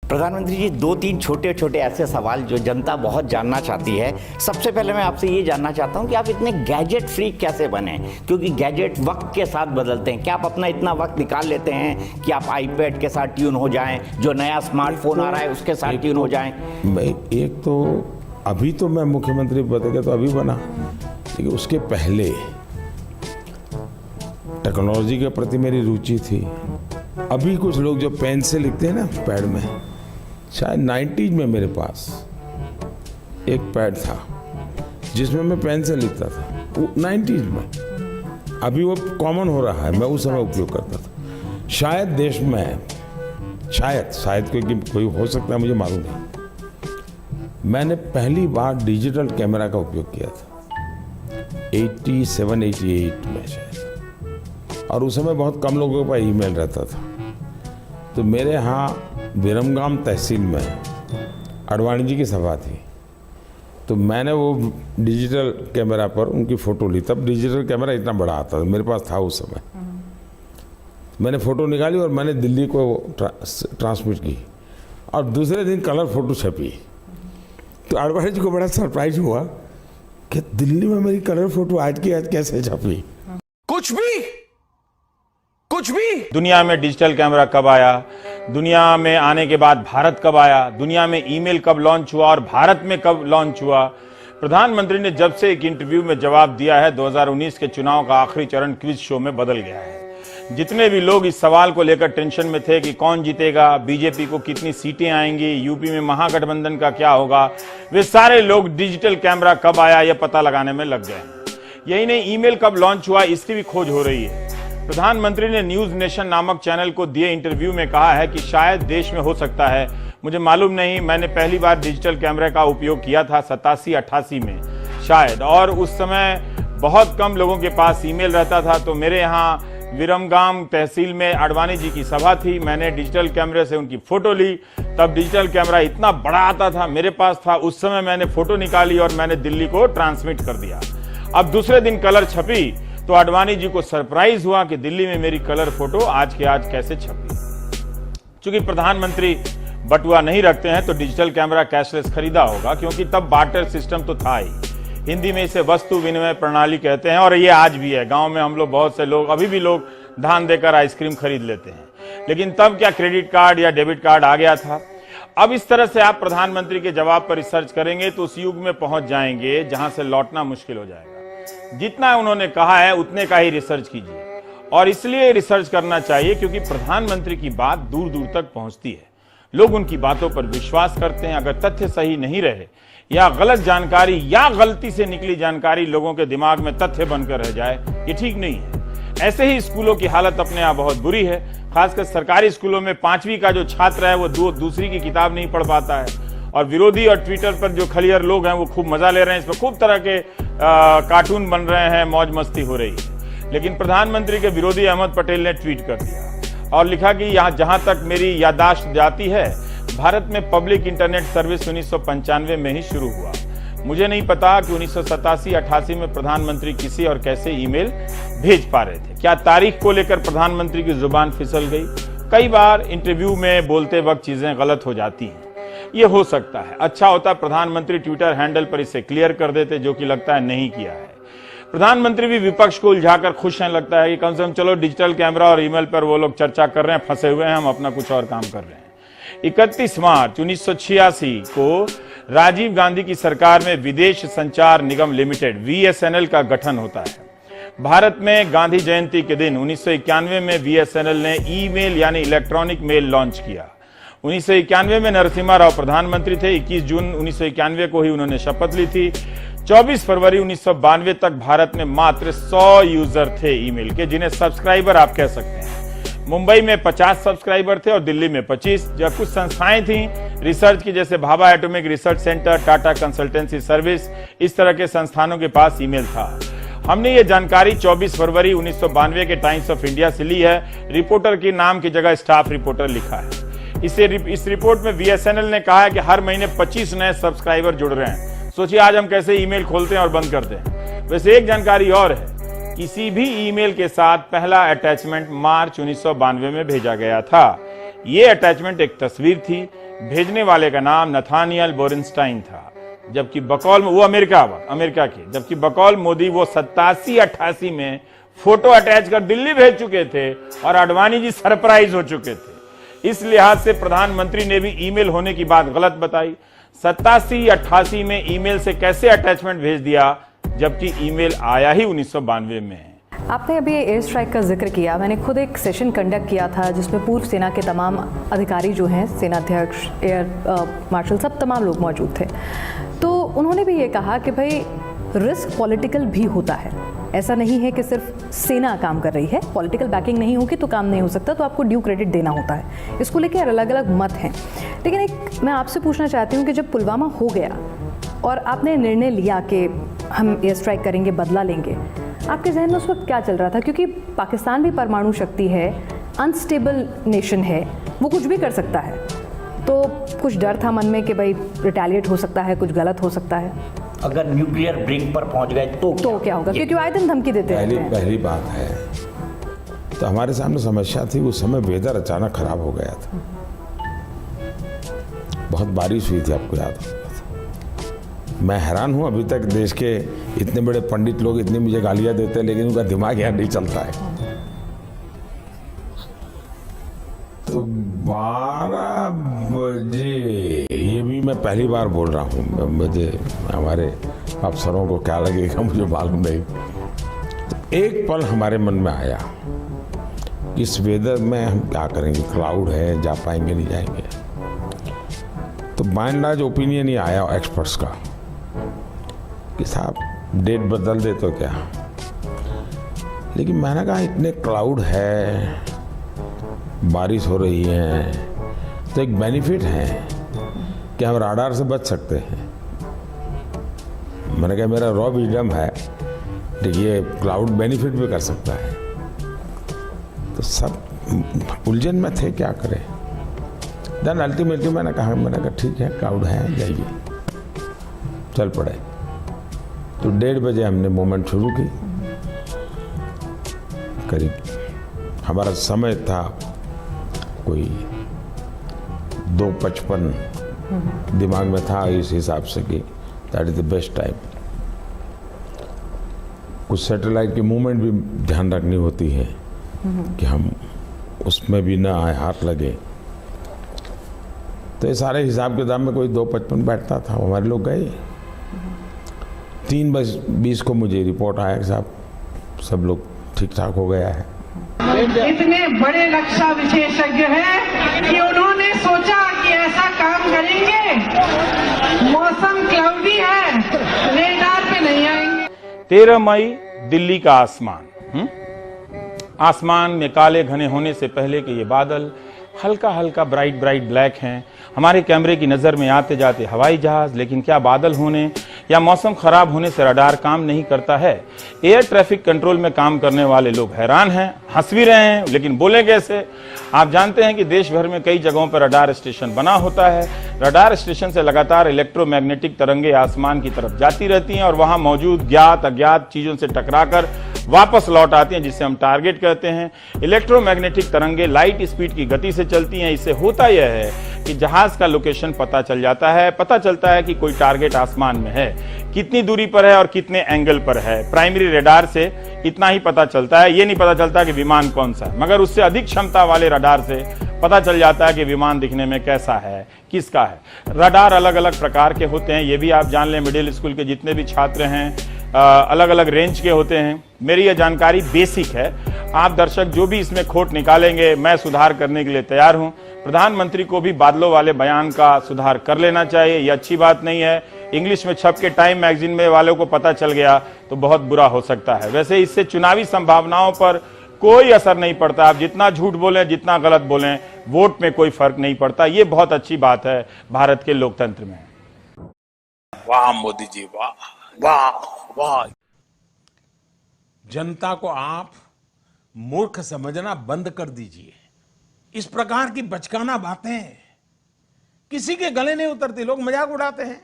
प्रधानमंत्री जी, दो तीन छोटे छोटे ऐसे सवाल जो जनता बहुत जानना चाहती है। सबसे पहले मैं आपसे ये जानना चाहता हूँ कि आप इतने गैजेट फ्री कैसे बने, क्योंकि गैजेट वक्त के साथ बदलते हैं। क्या आप अपना इतना वक्त निकाल लेते हैं कि आप आईपैड के साथ ट्यून हो जाएं, जो नया स्मार्टफोन आ रहा है उसके साथ ट्यून हो जाएं? एक तो अभी तो मैं मुख्यमंत्री पद के तो अभी बना, लेकिन उसके पहले टेक्नोलॉजी के प्रति मेरी रुचि थी। अभी कुछ लोग जो पेन से लिखते हैं ना पैड में, शायद 90s में मेरे पास एक पैड था जिसमें मैं पेन से लिखता था, वो 90s में। अभी वो कॉमन हो रहा है, मैं उस समय उपयोग करता था। शायद देश में शायद कोई हो सकता है, मुझे मालूम नहीं। मैंने पहली बार डिजिटल कैमरा का उपयोग किया था 87-88 में शायद, और उस समय बहुत कम लोगों के पास ईमेल रहता था। तो मेरे यहाँ विरमगाम तहसील में अडवाणी जी की सभा थी, तो मैंने वो डिजिटल कैमरा पर उनकी फ़ोटो ली। तब डिजिटल कैमरा इतना बड़ा आता था, मेरे पास था उस समय। मैंने फ़ोटो निकाली और मैंने दिल्ली को ट्रांसमिट की, और दूसरे दिन कलर फ़ोटो छपी। तो अडवाणी जी को बड़ा सरप्राइज हुआ कि दिल्ली में मेरी कलर फ़ोटो आज की आज कैसे छपी। कुछ भी दुनिया में डिजिटल कैमरा कब आया, दुनिया में आने के बाद भारत कब आया, दुनिया में ईमेल कब लॉन्च हुआ और भारत में कब लॉन्च हुआ। प्रधानमंत्री ने जब से एक इंटरव्यू में जवाब दिया है, 2019 के चुनाव का आखिरी चरण क्विज शो में बदल गया है। जितने भी लोग इस सवाल को लेकर टेंशन में थे कि कौन जीतेगा, बीजेपी को कितनी सीटें आएंगी, यूपी में महागठबंधन का क्या होगा, वे सारे लोग डिजिटल कैमरा कब आया यह पता लगाने में लग गए। यही नहीं, ईमेल कब लॉन्च हुआ इसकी भी खोज हो रही है। प्रधानमंत्री ने न्यूज नेशन नामक चैनल को दिए इंटरव्यू में कहा है कि शायद देश में हो सकता है, मुझे मालूम नहीं, मैंने पहली बार डिजिटल कैमरे का उपयोग किया था 87-88 में शायद, और उस समय बहुत कम लोगों के पास ईमेल रहता था। तो मेरे यहाँ विरमगाम तहसील में अडवाणी जी की सभा थी, मैंने डिजिटल कैमरे से उनकी फोटो ली। तब डिजिटल कैमरा इतना बड़ा आता था, मेरे पास था, उस समय मैंने फोटो निकाली और मैंने दिल्ली को ट्रांसमिट कर दिया। अब दूसरे दिन कलर छपी तो अडवाणी जी को सरप्राइज हुआ कि दिल्ली में मेरी कलर फोटो आज के आज कैसे छपी। चूंकि प्रधानमंत्री बटुआ नहीं रखते हैं तो डिजिटल कैमरा कैशलेस खरीदा होगा, क्योंकि तब बार्टर सिस्टम तो था ही। हिंदी में इसे वस्तु विनिमय प्रणाली कहते हैं, और ये आज भी है। गांव में हम लोग, बहुत से लोग, अभी भी लोग धान देकर आइसक्रीम खरीद लेते हैं। लेकिन तब क्या क्रेडिट कार्ड या डेबिट कार्ड आ गया था। अब इस तरह से आप प्रधानमंत्री के जवाब पर रिसर्च करेंगे तो उस युग में पहुंच जाएंगे जहां से लौटना मुश्किल हो जाएगा। जितना उन्होंने कहा है उतने का ही रिसर्च कीजिए, और इसलिए रिसर्च करना चाहिए क्योंकि प्रधानमंत्री की बात दूर दूर तक पहुंचती है। लोग उनकी बातों पर विश्वास करते हैं। अगर तथ्य सही नहीं रहे या गलत जानकारी या गलती से निकली जानकारी लोगों के दिमाग में तथ्य बनकर रह जाए, ये ठीक नहीं है। ऐसे ही स्कूलों की हालत अपने आप बहुत बुरी है। खासकर सरकारी स्कूलों में 5वीं का जो छात्र है वो दूसरी की किताब नहीं पढ़ पाता है, और विरोधी और ट्विटर पर जो खलियर लोग हैं वो खूब मजा ले रहे हैं, इसमें खूब तरह के कार्टून बन रहे हैं, मौज मस्ती हो रही है। लेकिन प्रधानमंत्री के विरोधी अहमद पटेल ने ट्वीट कर दिया और लिखा कि यहाँ जहां तक मेरी याददाश्त जाती है, भारत में पब्लिक इंटरनेट सर्विस 1995 में ही शुरू हुआ। मुझे नहीं पता कि 1987-88 में प्रधानमंत्री किसी और कैसे ईमेल भेज पा रहे थे। क्या तारीख को लेकर प्रधानमंत्री की जुबान फिसल गई? कई बार इंटरव्यू में बोलते वक्त चीजें गलत हो जाती हैं, ये हो सकता है। अच्छा होता प्रधानमंत्री ट्विटर हैंडल पर इसे क्लियर कर देते, जो कि लगता है नहीं किया है। प्रधानमंत्री भी विपक्ष को उलझाकर खुश हैं, लगता है कि कम से कम चलो डिजिटल कैमरा और ईमेल पर वो लोग चर्चा कर रहे हैं, फंसे हुए हैं, हम अपना कुछ और काम कर रहे हैं। 31 मार्च 1986 को राजीव गांधी की सरकार में विदेश संचार निगम लिमिटेड VSNL का गठन होता है। भारत में गांधी जयंती के दिन 1991 में VSNL ने ईमेल यानी इलेक्ट्रॉनिक मेल लॉन्च किया। 1991 में नरसिम्हा राव प्रधानमंत्री थे। 21 जून 1991 को ही उन्होंने शपथ ली थी। 24 फरवरी 1992 तक भारत में मात्र 100 यूजर थे ईमेल के, जिन्हें सब्सक्राइबर आप कह सकते हैं। मुंबई में 50 सब्सक्राइबर थे और दिल्ली में 25। जब कुछ संस्थाएं थी रिसर्च की, जैसे Bhabha atomic research centre, Tata consultancy service, इस तरह के संस्थानों के पास ईमेल था। हमने ये जानकारी 24 फरवरी 1992 के टाइम्स ऑफ इंडिया से ली है। रिपोर्टर के नाम की जगह स्टाफ रिपोर्टर लिखा है। इस रिपोर्ट में VSNL ने कहा है कि हर महीने 25 नए सब्सक्राइबर जुड़ रहे हैं। सोचिए आज हम कैसे ईमेल खोलते हैं और बंद करते हैं। वैसे एक जानकारी और है, किसी भी ईमेल के साथ पहला अटैचमेंट मार्च 1992 में भेजा गया था। ये अटैचमेंट एक तस्वीर थी, भेजने वाले का नाम नथानियल बोरेनस्टाइन था, जबकि बकौल वो अमेरिका के, जबकि बकौल मोदी वो 87-88 में फोटो अटैच कर दिल्ली भेज चुके थे और आडवाणी जी सरप्राइज हो चुके थे। इस लिहाज से प्रधानमंत्री ने भी ईमेल होने की बात गलत बताई। 87-88 में ईमेल से कैसे अटैचमेंट भेज दिया, जबकि ईमेल आया ही 1992 में है। आपने अभी एयर स्ट्राइक का जिक्र किया, मैंने खुद एक सेशन कंडक्ट किया था जिसमें पूर्व सेना के तमाम अधिकारी जो हैं, सेनाध्यक्ष, एयर मार्शल, सब तमाम लोग मौजूद थे। तो उन्होंने भी ये कहा कि भाई रिस्क पॉलिटिकल भी होता है, ऐसा नहीं है कि सिर्फ सेना काम कर रही है, पॉलिटिकल बैकिंग नहीं होगी तो काम नहीं हो सकता, तो आपको ड्यू क्रेडिट देना होता है। इसको लेकर अलग अलग मत हैं, लेकिन एक मैं आपसे पूछना चाहती हूँ कि जब पुलवामा हो गया और आपने निर्णय लिया कि हम एयर स्ट्राइक करेंगे, बदला लेंगे, आपके जहन में उस वक्त क्या चल रहा था? क्योंकि पाकिस्तान भी परमाणु शक्ति है, अनस्टेबल नेशन है, वो कुछ भी कर सकता है, तो कुछ डर था मन में कि भाई रिटेलिएट हो सकता है, कुछ गलत हो सकता है, अगर न्यूक्लियर ब्रिंक पर पहुंच गए तो क्या होगा? क्योंकि आए दिन धमकी देते रहते हैं। पहली बात है तो हमारे सामने समस्या थी, उस समय वेदर अचानक खराब हो गया था, बहुत बारिश हुई थी, आपको याद होगा। मैं हैरान हूं, अभी तक देश के इतने बड़े पंडित लोग इतनी मुझे गालियां देते हैं, लेकिन उनका दिमाग यहाँ नहीं चलता है। तो 12 बजे, ये भी मैं पहली बार बोल रहा हूँ, मुझे हमारे अफसरों को क्या लगेगा मुझे मालूम नहीं। तो एक पल हमारे मन में आया, इस वेदर में हम क्या करेंगे, क्लाउड है, जा पाएंगे नहीं जाएंगे। तो बाय एंड लार्ज ओपिनियन ही आया एक्सपर्ट्स का कि साहब डेट बदल दे तो क्या। लेकिन मैंने कहा इतने क्लाउड है, बारिश हो रही है, तो एक बेनिफिट है कि हम राडार से बच सकते हैं। मैंने कहा मेरा रॉ विजडम है, देखिए क्लाउड बेनिफिट भी कर सकता है। तो सब उलझन में थे, क्या करें। देन अल्टीमेटली मैंने कहा ठीक है, क्लाउड है, जाइए, चल पड़े। तो 1:30 बजे हमने मूवमेंट शुरू की। करीब हमारा समय था कोई 2:55 दिमाग में था, इस हिसाब से कि that is the best time. कुछ सैटेलाइट की मूवमेंट भी ध्यान रखनी होती है कि हम उसमें भी ना आए, हाथ लगे। तो ये सारे हिसाब किताब में कोई 2:55 बैठता था, हमारे लोग गए। 3:20 को मुझे रिपोर्ट आया कि साहब सब लोग ठीक ठाक हो गया है। इतने बड़े रक्षा विशेषज्ञ हैं कि उन्होंने सोचा कि ऐसा काम करेंगे, मौसम क्लाउडी है, रेडार पे नहीं आएंगे। 13 मई दिल्ली का आसमान, आसमान में काले घने होने से पहले के ये बादल हल्का हल्का ब्राइट ब्लैक हैं। हमारे कैमरे की नज़र में आते जाते हवाई जहाज, लेकिन क्या बादल होने या मौसम खराब होने से रडार काम नहीं करता है? एयर ट्रैफिक कंट्रोल में काम करने वाले लोग हैरान हैं, हंस भी रहे हैं, लेकिन बोले कैसे? आप जानते हैं कि देश भर में कई जगहों पर रडार स्टेशन बना होता है। रडार स्टेशन से लगातार इलेक्ट्रोमैग्नेटिक तरंगे आसमान की तरफ जाती रहती हैं और वहां मौजूद ज्ञात अज्ञात चीजों से टकराकर वापस लौट आती हैं, जिसे हम टारगेट कहते हैं। इलेक्ट्रोमैग्नेटिक तरंगे लाइट स्पीड की गति से चलती हैं। इससे होता यह है कि जहाज का लोकेशन पता चल जाता है, पता चलता है कि कोई टारगेट आसमान में है, कितनी दूरी पर है और कितने एंगल पर है। प्राइमरी रडार से इतना ही पता चलता है, ये नहीं पता चलता कि विमान कौन सा है, मगर उससे अधिक क्षमता वाले रडार से पता चल जाता है कि विमान दिखने में कैसा है, किसका है। रडार अलग अलग प्रकार के होते हैं, ये भी आप जान लें। मिडिल स्कूल के जितने भी छात्र हैं अलग अलग रेंज के होते हैं। मेरी यह जानकारी बेसिक है, आप दर्शक जो भी इसमें खोट निकालेंगे मैं सुधार करने के लिए तैयार हूं। प्रधानमंत्री को भी बादलों वाले बयान का सुधार कर लेना चाहिए, यह अच्छी बात नहीं है। इंग्लिश में छप के टाइम मैगजीन में वालों को पता चल गया तो बहुत बुरा हो सकता है। वैसे इससे चुनावी संभावनाओं पर कोई असर नहीं पड़ता। आप जितना झूठ बोलें, जितना गलत बोलें, वोट में कोई फर्क नहीं पड़ता। ये बहुत अच्छी बात है भारत के लोकतंत्र में। वाह मोदी जी, वाह वाह वाह। जनता को आप मूर्ख समझना बंद कर दीजिए। इस प्रकार की बचकाना बातें किसी के गले नहीं उतरती। लोग मजाक उड़ाते हैं,